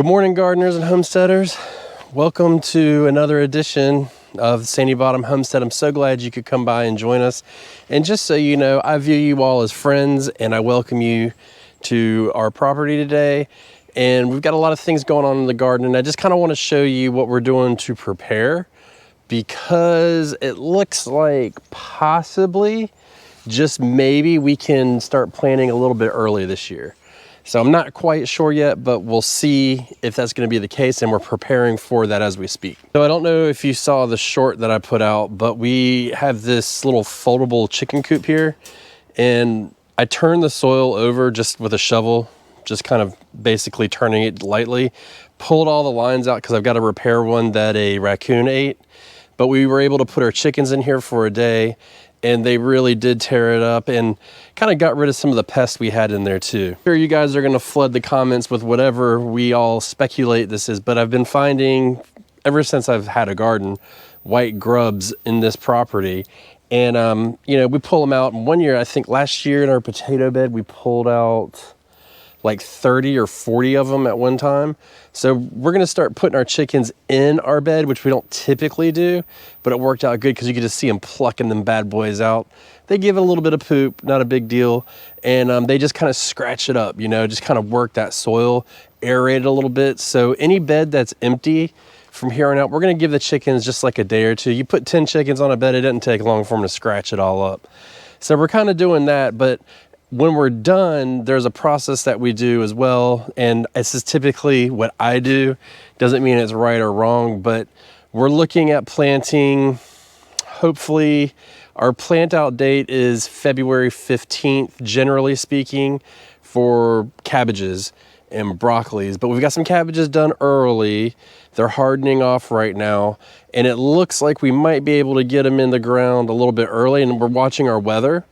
Good morning, gardeners and homesteaders. Welcome to another edition of Sandy Bottom Homestead. I'm so glad you could come by and join us. And just so you know, I view you all as friends and I welcome you to our property today. And we've got a lot of things going on in the garden, and I just kind of want to show you what we're doing to prepare, because it looks like possibly, just maybe, we can start planting a little bit early this year. So I'm not quite sure yet, but we'll see if that's going to be the case, and we're preparing for that as we speak. So I don't know if you saw the short that I put out, but we have this little foldable chicken coop here, and I turned the soil over just with a shovel, just kind of basically turning it lightly, pulled all the lines out because I've got to repair one that a raccoon ate. But we were able to put our chickens in here for a day, and they really did tear it up and kind of got rid of some of the pests we had in there too. Sure, you guys are going to flood the comments with whatever we all speculate this is, but I've been finding, ever since I've had a garden, white grubs in this property. And you know, we pull them out. And one year, I think last year in our potato bed, we pulled out like 30 or 40 of them at one time. So we're gonna start putting our chickens in our bed, which we don't typically do, but it worked out good because you could just see them plucking them bad boys out. They give it a little bit of poop, not a big deal. And they just kind of scratch it up, you know, just kind of work that soil, aerate it a little bit. So any bed that's empty from here on out, we're gonna give the chickens just like a day or two. You put 10 chickens on a bed, it doesn't take long for them to scratch it all up. So we're kind of doing that, but when we're done, there's a process that we do as well. And this is typically what I do. Doesn't mean it's right or wrong, but we're looking at planting, hopefully, our plant out date is February 15th, generally speaking, for cabbages and broccolis. But we've got some cabbages done early. They're hardening off right now. And it looks like we might be able to get them in the ground a little bit early. And we're watching our weather.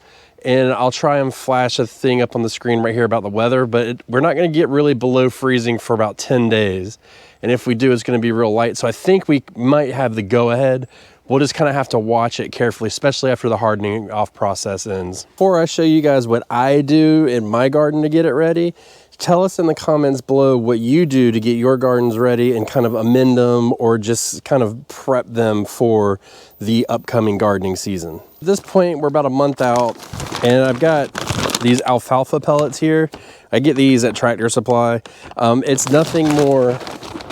And I'll try and flash a thing up on the screen right here about the weather, but we're not going to get really below freezing for about 10 days. And if we do, it's going to be real light. So I think we might have the go-ahead. We'll just kind of have to watch it carefully, especially after the hardening off process ends. Before I show you guys what I do in my garden to get it ready, tell us in the comments below what you do to get your gardens ready and kind of amend them or just kind of prep them for the upcoming gardening season. At this point, we're about a month out, and I've got these alfalfa pellets here. I get these at Tractor Supply. It's nothing more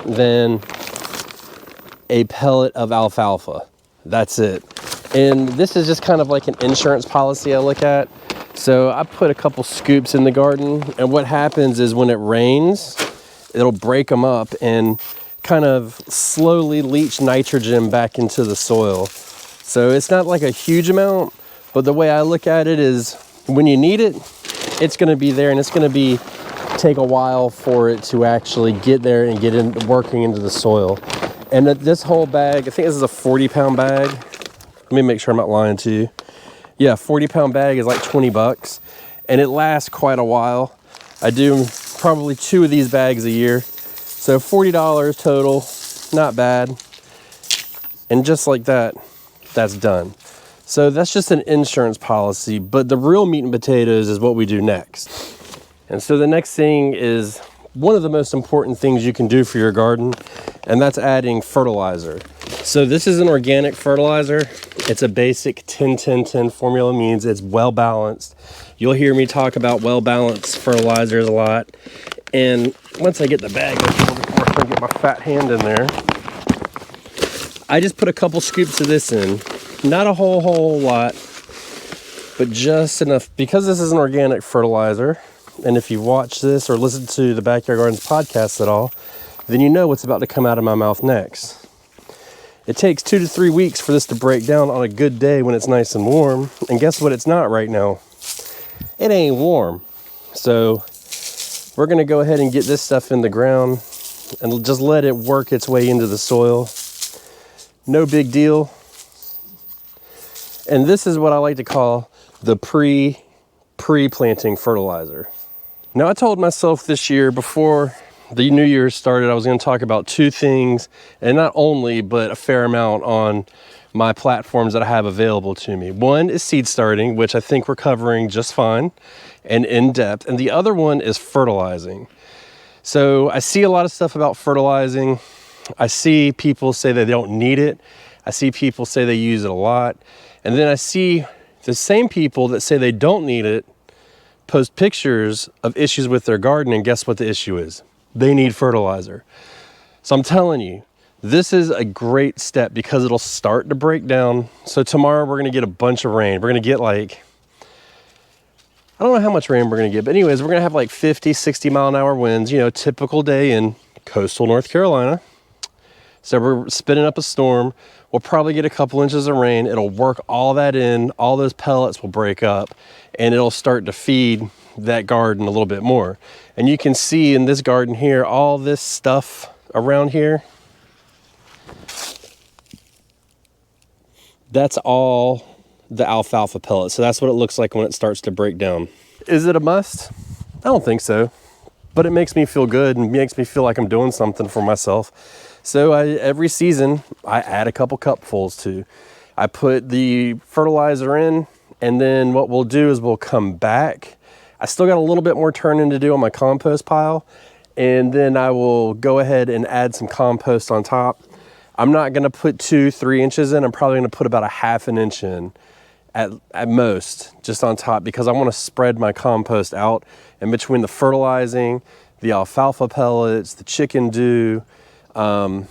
than a pellet of alfalfa. That's it. And this is just kind of like an insurance policy I look at. So I put a couple scoops in the garden, and what happens is when it rains, it'll break them up and kind of slowly leach nitrogen back into the soil. So it's not like a huge amount, but the way I look at it is when you need it, it's going to be there, and it's going to take a while for it to actually get there and get in working into the soil. And this whole bag, I think this is a 40-pound bag. Let me make sure I'm not lying to you. Yeah, 40-pound bag is like 20 bucks, and it lasts quite a while. I do probably 2 of these bags a year. So $40 total, not bad. And just like that, that's done. So that's just an insurance policy, but the real meat and potatoes is what we do next. And so the next thing is one of the most important things you can do for your garden, and that's adding fertilizer. So this is an organic fertilizer. It's a basic 10-10-10 formula, means it's well balanced. You'll hear me talk about well balanced fertilizers a lot. And once I get the bag, I can get my fat hand in there. I just put a couple scoops of this in. Not a whole lot, but just enough, because this is an organic fertilizer. And if you watch this or listen to the Backyard Gardens podcast at all, then you know what's about to come out of my mouth next. It takes 2 to 3 weeks for this to break down on a good day when it's nice and warm. And guess what? It's not right now. It ain't warm. So we're going to go ahead and get this stuff in the ground and just let it work its way into the soil. No big deal. And this is what I like to call the pre-planting fertilizer. Now, I told myself this year before the new year started, I was going to talk about 2 things, and not only, but a fair amount on my platforms that I have available to me. One is seed starting, which I think we're covering just fine and in depth. And the other one is fertilizing. So I see a lot of stuff about fertilizing. I see people say that they don't need it. I see people say they use it a lot. And then I see the same people that say they don't need it post pictures of issues with their garden, and guess what the issue is? They need fertilizer. So I'm telling you, this is a great step because it'll start to break down. So tomorrow we're gonna get a bunch of rain. We're gonna get like, I don't know how much rain we're gonna get, but anyways, we're gonna have like 50, 60 mile an hour winds, you know, typical day in coastal North Carolina. So we're spinning up a storm. We'll probably get a couple inches of rain. It'll work all that in, all those pellets will break up, and it'll start to feed that garden a little bit more. And you can see in this garden here, all this stuff around here, that's all the alfalfa pellets. So that's what it looks like when it starts to break down. Is it a must? I don't think so, but it makes me feel good and makes me feel like I'm doing something for myself. So every season I add a couple cupfuls to. I put the fertilizer in, and then what we'll do is we'll come back. I still got a little bit more turning to do on my compost pile, and then I will go ahead and add some compost on top. I'm not gonna put 2-3 inches in. I'm probably gonna put about a ½ an inch in at most, just on top, because I wanna spread my compost out. And between the fertilizing, the alfalfa pellets, the chicken dew, and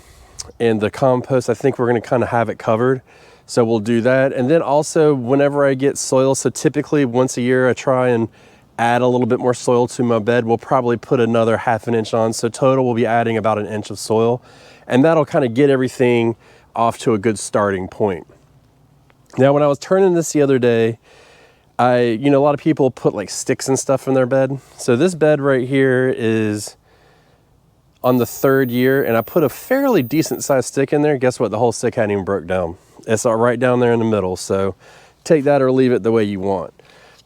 the compost, I think we're gonna kind of have it covered. So we'll do that. And then also whenever I get soil, so typically once a year I try and add a little bit more soil to my bed. We'll probably put another ½ an inch on. So total we'll be adding about 1 inch of soil, and that'll kind of get everything off to a good starting point. Now, when I was turning this the other day, you know, a lot of people put like sticks and stuff in their bed. So this bed right here is on the 3rd year, and I put a fairly decent sized stick in there. Guess what? The whole stick hadn't even broke down. It's right down there in the middle. So take that or leave it the way you want.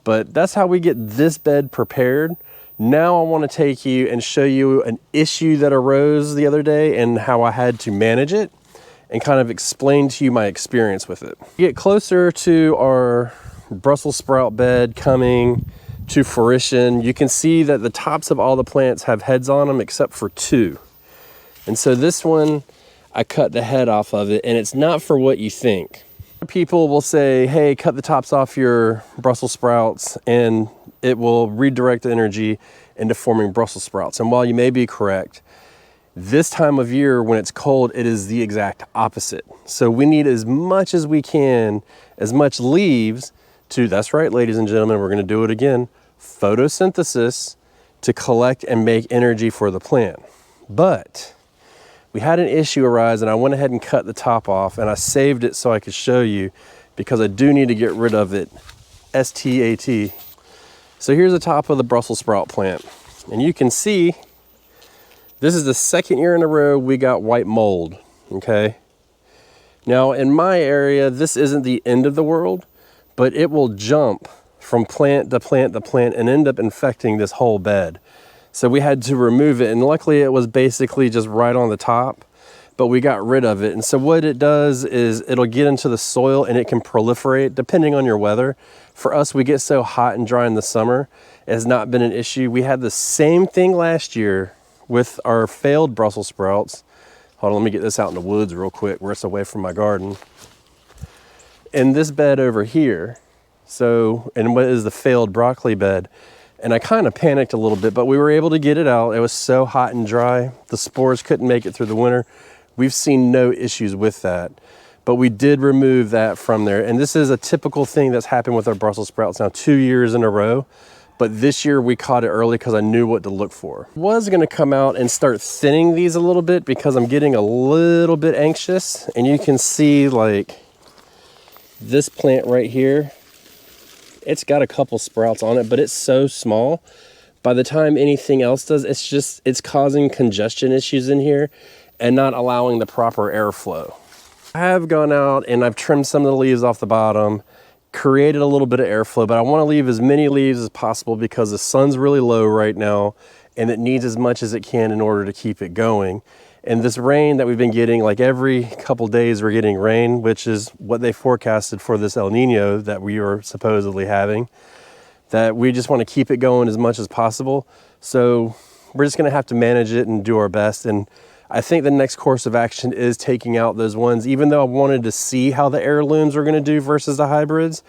But that's how we get this bed prepared. Now I want to take you and show you an issue that arose the other day and how I had to manage it, and kind of explain to you my experience with it. Get closer to our Brussels sprout bed coming to fruition. You can see that the tops of all the plants have heads on them except for 2. And so this one, I cut the head off of it, and it's not for what you think. People will say, hey, cut the tops off your Brussels sprouts and it will redirect the energy into forming Brussels sprouts. And while you may be correct, this time of year when it's cold, it is the exact opposite. So we need as much as we can, as much leaves to, that's right, ladies and gentlemen, we're gonna do it again, photosynthesis, to collect and make energy for the plant. But we had an issue arise, and I went ahead and cut the top off, and I saved it so I could show you, because I do need to get rid of it STAT. So here's the top of the Brussels sprout plant, and you can see this is the 2nd year in a row we got white mold, okay? Now in my area, this isn't the end of the world, but it will jump from plant to plant to plant and end up infecting this whole bed. So we had to remove it, and luckily it was basically just right on the top, but we got rid of it. And so what it does is it'll get into the soil and it can proliferate depending on your weather. For us, we get so hot and dry in the summer, it has not been an issue. We had the same thing last year with our failed Brussels sprouts. Hold on, let me get this out in the woods real quick where it's away from my garden. In this bed over here, so, and what is the failed broccoli bed, and I kind of panicked a little bit, but we were able to get it out. It was so hot and dry. The spores couldn't make it through the winter. We've seen no issues with that, but we did remove that from there. And this is a typical thing that's happened with our Brussels sprouts now 2 years in a row. But this year we caught it early because I knew what to look for. I was gonna come out and start thinning these a little bit because I'm getting a little bit anxious. And you can see like this plant right here, it's got a couple sprouts on it, but it's so small. By the time anything else does, it's causing congestion issues in here and not allowing the proper airflow. I have gone out and I've trimmed some of the leaves off the bottom, created a little bit of airflow, but I want to leave as many leaves as possible because the sun's really low right now and it needs as much as it can in order to keep it going. And this rain that we've been getting, like every couple days we're getting rain, which is what they forecasted for this El Nino that we are supposedly having, that we just want to keep it going as much as possible. So we're just gonna have to manage it and do our best. And I think the next course of action is taking out those ones, even though I wanted to see how the heirlooms are gonna do versus the hybrids.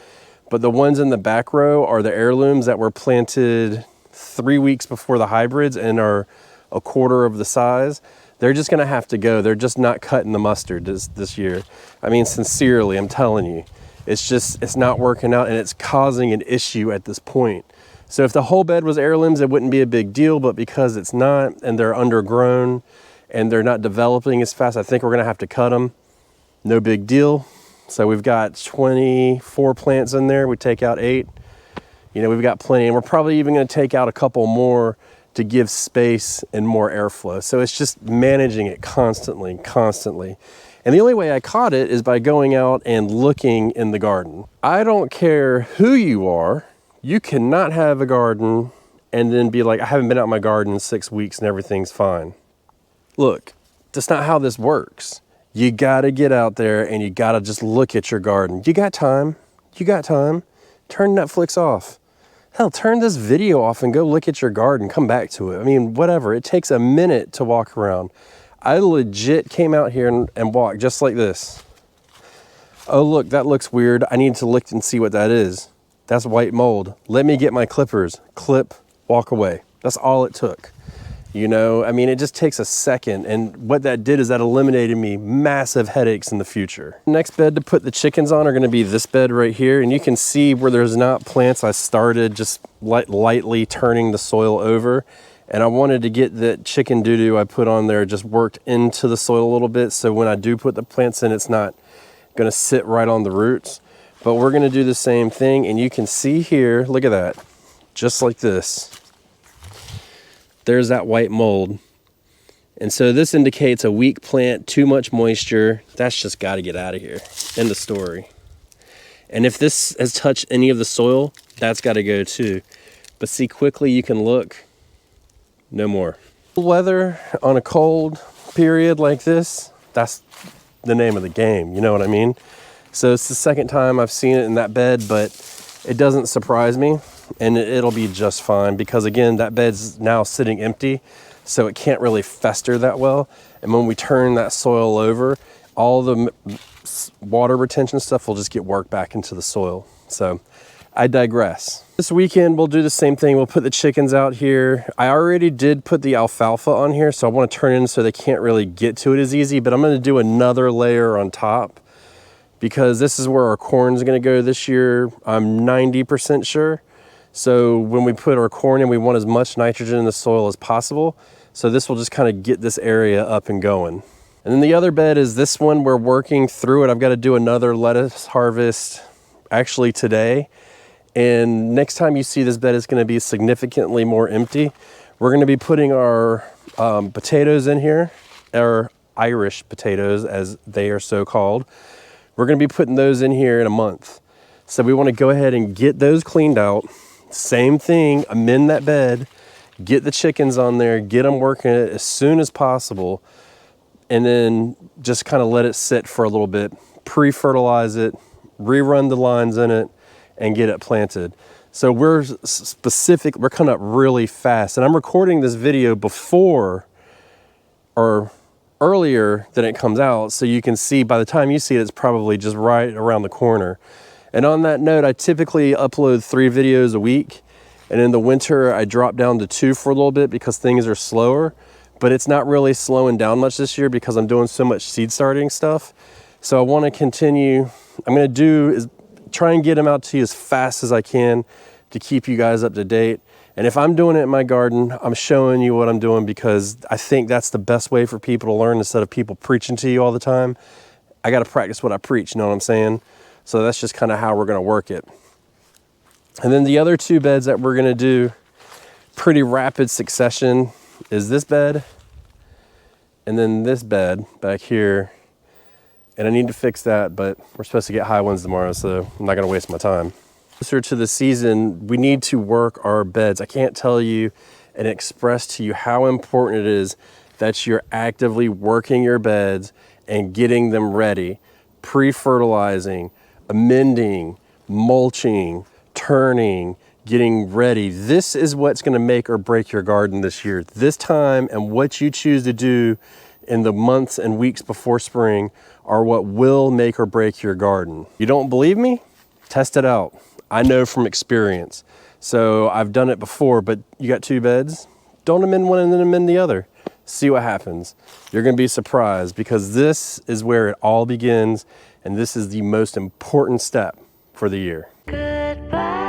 But the ones in the back row are the heirlooms that were planted 3 weeks before the hybrids and are a quarter of the size. They're just gonna have to go. They're just not cutting the mustard this year. I mean, sincerely, I'm telling you, it's not working out, and it's causing an issue at this point. So if the whole bed was heirlooms, it wouldn't be a big deal, but because it's not, and they're undergrown, and they're not developing as fast, I think we're gonna have to cut them. No big deal. So we've got 24 plants in there. We take out 8. You know, we've got plenty, and we're probably even gonna take out a couple more to give space and more airflow. So it's just managing it constantly. And the only way I caught it is by going out and looking in the garden. I don't care who you are, you cannot have a garden and then be like, I haven't been out in my garden in 6 weeks and everything's fine. Look, that's not how this works. You gotta get out there and you gotta just look at your garden. You got time, turn Netflix off. Hell, turn this video off and go look at your garden, come back to it. I mean, whatever, it takes a minute to walk around. I legit came out here and walked just like this. Oh look, that looks weird. I need to look and see what that is. That's white mold. Let me get my clippers, clip, walk away. That's all it took. You know, I mean, it just takes a second, and what that did is that eliminated me massive headaches in the future. Next bed to put the chickens on are gonna be this bed right here, and you can see where there's not plants, I started just lightly turning the soil over, and I wanted to get that chicken doo-doo I put on there just worked into the soil a little bit, so when I do put the plants in, it's not gonna sit right on the roots. But we're gonna do the same thing, and you can see here, look at that, just like this. There's that white mold. And so this indicates a weak plant, too much moisture. That's just got to get out of here. End of story. And if this has touched any of the soil, that's got to go too. But see, quickly you can look, no more. Weather on a cold period like this, that's the name of the game, you know what I mean? So it's the second time I've seen it in that bed, but it doesn't surprise me. And it'll be just fine because again, that bed's now sitting empty, so it can't really fester that well. And when we turn that soil over, all the water retention stuff will just get worked back into the soil. So I digress. This weekend, we'll do the same thing. We'll put the chickens out here. I already did put the alfalfa on here, so I want to turn it in so they can't really get to it as easy, but I'm going to do another layer on top because this is where our corn's going to go this year. I'm 90% sure. So when we put our corn in, we want as much nitrogen in the soil as possible. So this will just kind of get this area up and going. And then the other bed is this one. We're working through it. I've got to do another lettuce harvest actually today. And next time you see this bed, it's going to be significantly more empty. We're going to be putting our potatoes in here, our Irish potatoes as they are so called. We're going to be putting those in here in a month. So we want to go ahead and get those cleaned out. Same thing, amend that bed, get the chickens on there, get them working it as soon as possible, and then just kind of let it sit for a little bit, pre-fertilize it, rerun the lines in it, and get it planted. So we're coming up really fast, and I'm recording this video before or earlier than it comes out, so you can see by the time you see it, it's probably just right around the corner. And on that note, I typically upload 3 videos a week. And in the winter, I drop down to 2 for a little bit because things are slower. But it's not really slowing down much this year because I'm doing so much seed starting stuff. So I want to continue. I'm going to do is try and get them out to you as fast as I can to keep you guys up to date. And if I'm doing it in my garden, I'm showing you what I'm doing because I think that's the best way for people to learn instead of people preaching to you all the time. I got to practice what I preach, you know what I'm saying? So that's just kind of how we're going to work it. And then the other 2 beds that we're going to do pretty rapid succession is this bed and then this bed back here. And I need to fix that, but we're supposed to get high winds tomorrow, so I'm not going to waste my time. Closer to the season, we need to work our beds. I can't tell you and express to you how important it is that you're actively working your beds and getting them ready, pre-fertilizing, amending, mulching, turning, getting ready. This is what's going to make or break your garden this year. This time and what you choose to do in the months and weeks before spring are what will make or break your garden. You don't believe me? Test it out. I know from experience. So I've done it before, but you got 2 beds, don't amend one and then amend the other. See what happens. You're going to be surprised, because this is where it all begins, and this is the most important step for the year. Goodbye.